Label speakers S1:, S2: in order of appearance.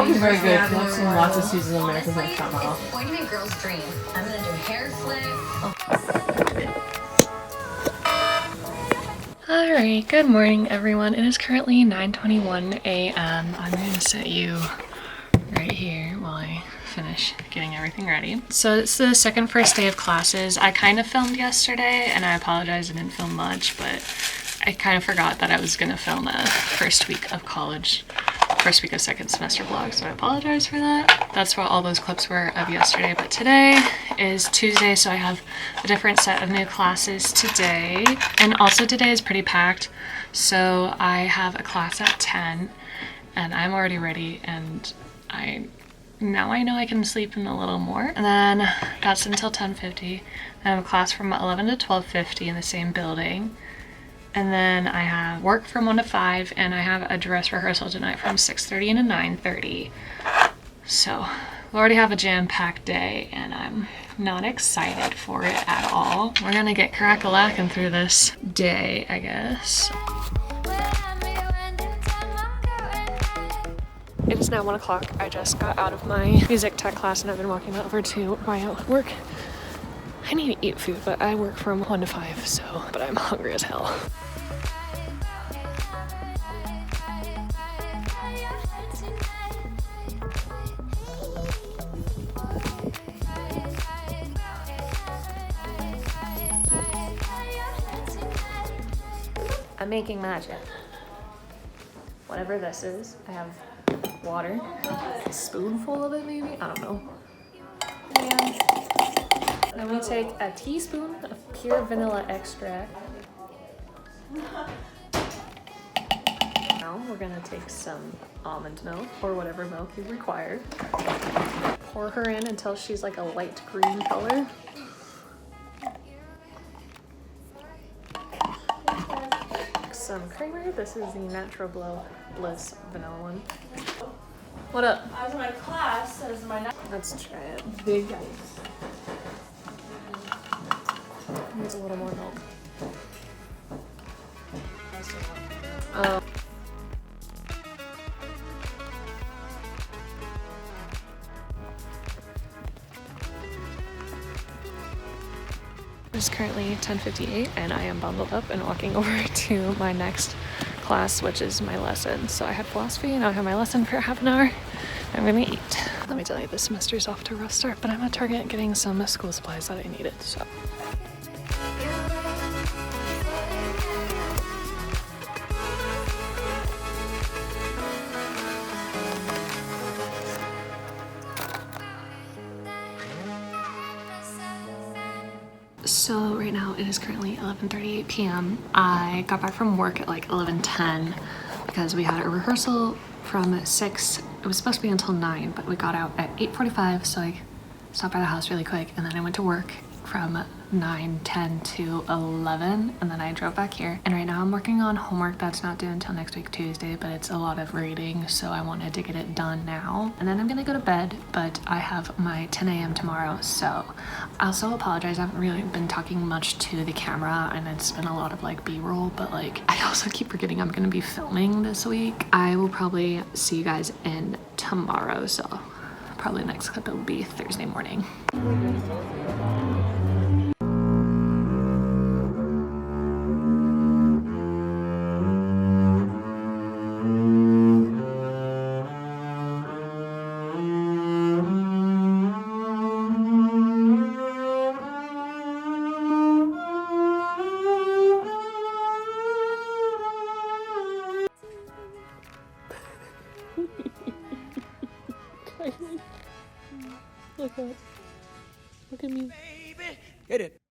S1: vlog is very good. I've seen lots of seasons of America's Next Top Model.
S2: It's going to be a girl's dream. I'm gonna do hair flips.
S3: Alright, good morning everyone. It is currently 9:21 a.m. I'm going to set you right here while I finish getting everything ready. So it's the first day of classes. I kind of filmed yesterday and I apologize I didn't film much, but I kind of forgot that I was going to film a first week of college, first week of second semester vlog, so I apologize for that. That's what all those clips were of yesterday, but today is Tuesday, so I have a different set of new classes today. And also today is pretty packed, so I have a class at 10 and I'm already ready, and now I know I can sleep in a little more. And then that's until 10:50. I have a class from 11 to 12:50 in the same building. And then I have work from 1 to 5, and I have a dress rehearsal tonight from 6:30 to 9:30. So we already have a jam-packed day, and I'm not excited for it at all. We're gonna get crack-a-lackin' through this day, I guess. It is now 1 o'clock. I just got out of my music tech class and I've been walking over to my work. I need to eat food, but I work from 1 to 5, so, but I'm hungry as hell. I'm making magic. Whatever this is, I have water, a spoonful of it maybe, I don't know. And then we take a teaspoon of pure vanilla extract. Now we're gonna take some almond milk, or whatever milk you require. Pour her in until she's like a light green color. Some creamer. This is the Natural Bliss vanilla one. What up?
S4: I was in my class.
S3: Let's try it.
S1: Big ice.
S3: Needs a little more milk. It's currently 10:58 and I am bundled up and walking over to my next class, which is my lesson. So I had philosophy and I have my lesson for half an hour. I'm gonna eat. Let me tell you, this semester's off to a rough start, but I'm at Target getting some school supplies that I needed, so. So right now it is currently 11:38 p.m. I got back from work at like 11:10 because we had a rehearsal from 6. It was supposed to be until 9, but we got out at 8:45, so I stopped by the house really quick, and then I went to work from 9:10 to 11, and then I drove back here. And right now I'm working on homework that's not due until next week Tuesday, but it's a lot of reading, so I wanted to get it done now. And then I'm gonna go to bed, but I have my 10 a.m. tomorrow, so I also apologize. I haven't really been talking much to the camera, and it's been a lot of like b-roll, but like I also keep forgetting I'm gonna be filming this week. I will probably see you guys in tomorrow, so probably the next clip will be Thursday morning. Look at me.
S5: Hit it.